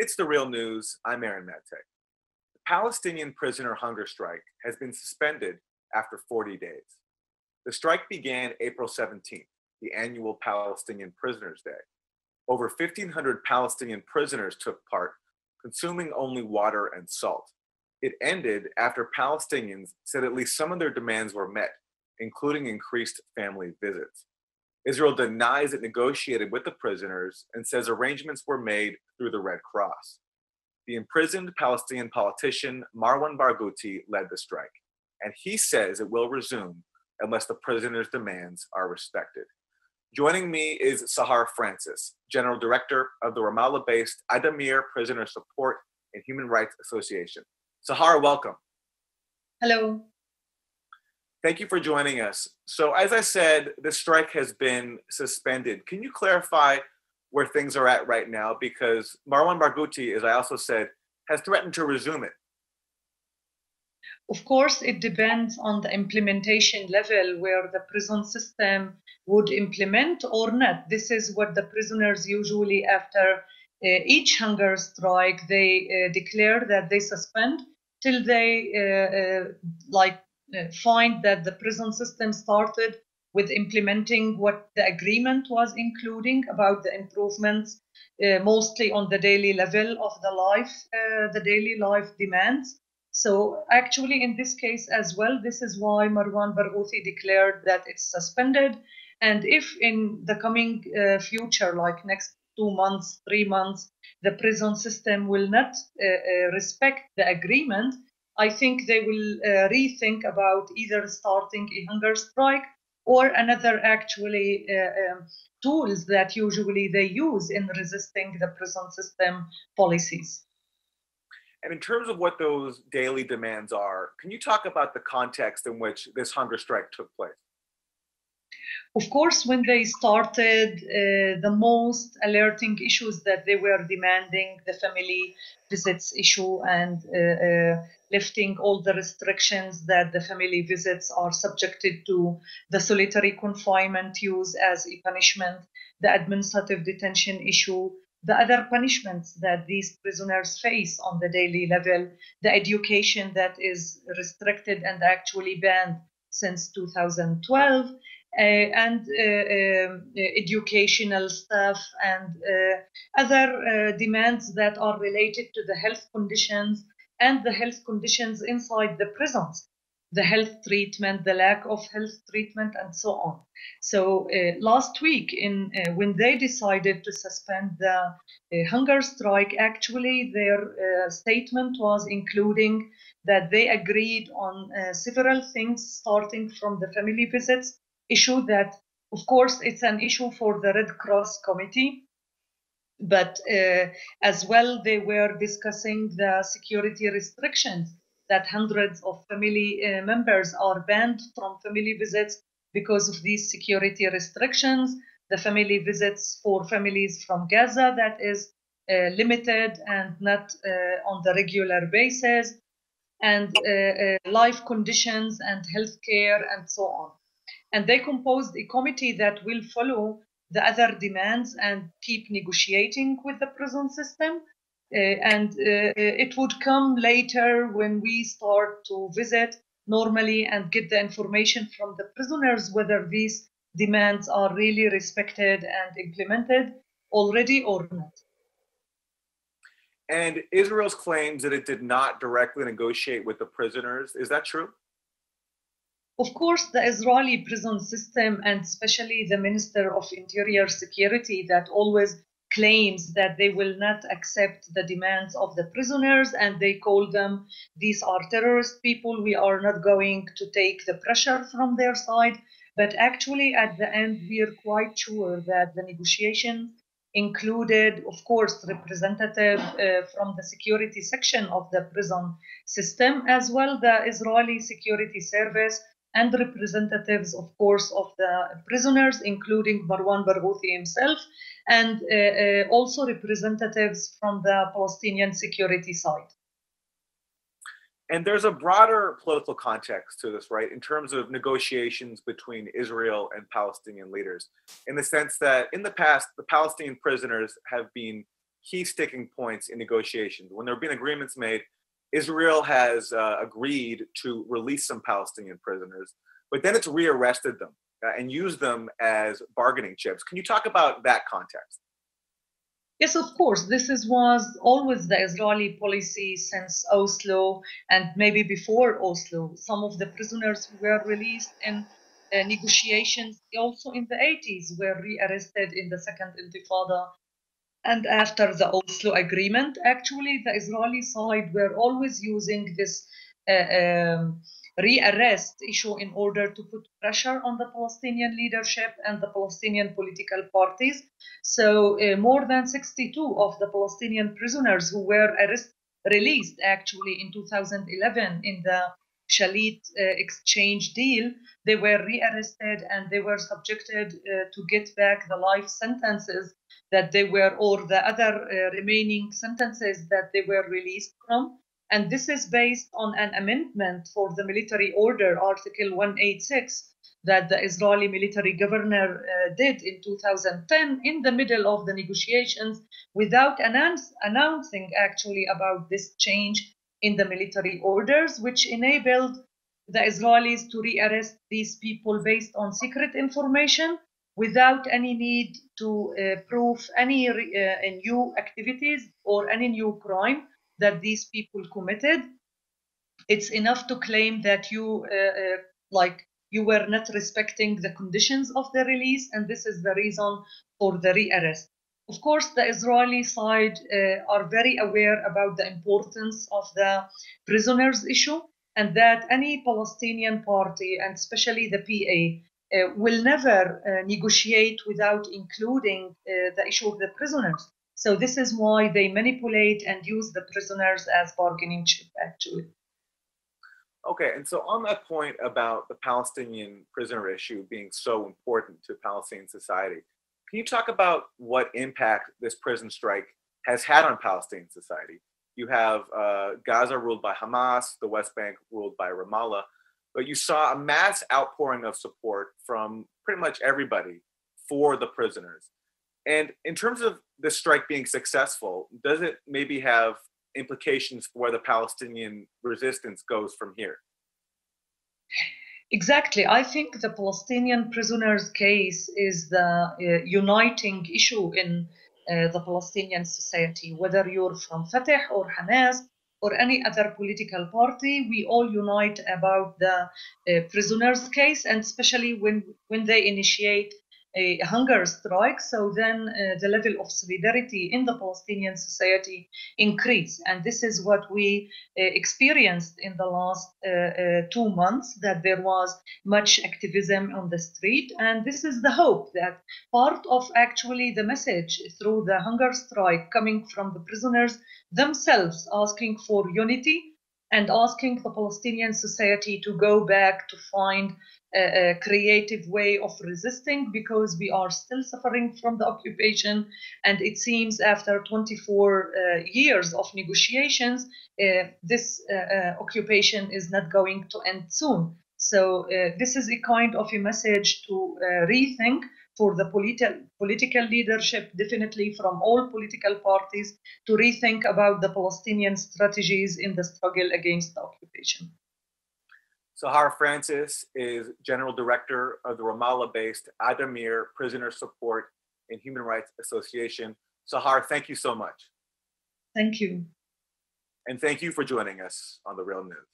It's the real news. I'm Aaron Matek. The Palestinian prisoner hunger strike has been suspended after 40 days. The strike began April 17th, the annual Palestinian Prisoners' Day. Over 1,500 Palestinian prisoners took part, consuming only water and salt. It ended after Palestinians said at least some of their demands were met, including increased family visits. Israel denies it negotiated with the prisoners and says arrangements were made through the Red Cross. The imprisoned Palestinian politician Marwan Barghouti led the strike, and he says it will resume unless the prisoners' demands are respected. Joining me is Sahar Francis, General Director of the Ramallah-based Adameer Prisoner Support and Human Rights Association. Sahar, welcome. Hello. Thank you for joining us. So as I said, the strike has been suspended. Can you clarify where things are at right now? Because Marwan Barghouti, as I also said, has threatened to resume it. Of course, it depends on the implementation level where the prison system would implement or not. This is what the prisoners usually, after each hunger strike, they declare that they suspend till they find that the prison system started with implementing what the agreement was including about the improvements, mostly on the daily level of the daily life demands. So actually in this case as well, this is why Marwan Barghouti declared that it's suspended. And if in the coming future, like next 2 months, 3 months, the prison system will not respect the agreement, I think they will rethink about either starting a hunger strike or another actually tools that usually they use in resisting the prison system policies. And in terms of what those daily demands are, can you talk about the context in which this hunger strike took place? Of course, when they started, the most alerting issues that they were demanding, the family visits issue and lifting all the restrictions that the family visits are subjected to, the solitary confinement use as a punishment, the administrative detention issue, the other punishments that these prisoners face on the daily level, the education that is restricted and actually banned since 2012, and educational stuff and other demands that are related to the health conditions and the health conditions inside the prisons, the health treatment, the lack of health treatment, and so on. So last week, when they decided to suspend the hunger strike, actually their statement was including that they agreed on several things, starting from the family visits issue that, of course, it's an issue for the Red Cross Committee, but as well they were discussing the security restrictions that hundreds of family members are banned from family visits because of these security restrictions. The family visits for families from Gaza that is limited and not on the regular basis, and life conditions and healthcare and so on. And they composed a committee that will follow the other demands and keep negotiating with the prison system. And it would come later when we start to visit normally and get the information from the prisoners whether these demands are really respected and implemented already or not. And Israel's claims that it did not directly negotiate with the prisoners, is that true? Of course, the Israeli prison system, and especially the Minister of Interior Security, that always claims that they will not accept the demands of the prisoners, and they call them, these are terrorist people, we are not going to take the pressure from their side. But actually, at the end, we are quite sure that the negotiations included, of course, representative from the security section of the prison system, as well the Israeli Security Service, and representatives, of course, of the prisoners, including Marwan Barghouti himself, and also representatives from the Palestinian security side. And there's a broader political context to this, right, in terms of negotiations between Israel and Palestinian leaders, in the sense that in the past, the Palestinian prisoners have been key sticking points in negotiations. When there have been agreements made, Israel has agreed to release some Palestinian prisoners, but then it's rearrested them and used them as bargaining chips. Can you talk about that context? Yes, of course. Was always the Israeli policy since Oslo and maybe before Oslo. Some of the prisoners who were released in negotiations also in the 80s were rearrested in the Second Intifada. And after the Oslo agreement, actually, the Israeli side were always using this rearrest issue in order to put pressure on the Palestinian leadership and the Palestinian political parties. So more than 62 of the Palestinian prisoners who were released actually in 2011 in the Shalit exchange deal, they were rearrested and they were subjected to get back the life sentences that they were, or the other remaining sentences that they were released from. And this is based on an amendment for the military order, Article 186, that the Israeli military governor did in 2010 in the middle of the negotiations without announcing actually about this change in the military orders, which enabled the Israelis to rearrest these people based on secret information without any need to prove any new activities or any new crime that these people committed. It's enough to claim that you were not respecting the conditions of the release, and this is the reason for the rearrest. Of course, the Israeli side are very aware about the importance of the prisoners issue, and that any Palestinian party, and especially the PA, will never negotiate without including the issue of the prisoners. So this is why they manipulate and use the prisoners as bargaining chip, actually. Okay, and so on that point about the Palestinian prisoner issue being so important to Palestinian society, can you talk about what impact this prison strike has had on Palestinian society? You have Gaza ruled by Hamas, the West Bank ruled by Ramallah, but you saw a mass outpouring of support from pretty much everybody for the prisoners. And in terms of the strike being successful, does it maybe have implications for where the Palestinian resistance goes from here? Exactly. I think the Palestinian prisoners case is the uniting issue in the Palestinian society. Whether you're from Fatah or Hamas or any other political party, we all unite about the prisoners case, and especially when they initiate a hunger strike, so then the level of solidarity in the Palestinian society increase. And this is what we experienced in the last 2 months, that there was much activism on the street. And this is the hope that part of actually the message through the hunger strike coming from the prisoners themselves asking for unity and asking the Palestinian society to go back to find a creative way of resisting, because we are still suffering from the occupation. And it seems after 24 years of negotiations, this occupation is not going to end soon. So this is a kind of a message to rethink for the political leadership, definitely from all political parties, to rethink about the Palestinian strategies in the struggle against the occupation. Sahar Francis is General Director of the Ramallah-based Adameer Prisoner Support and Human Rights Association. Sahar, thank you so much. Thank you. And thank you for joining us on The Real News.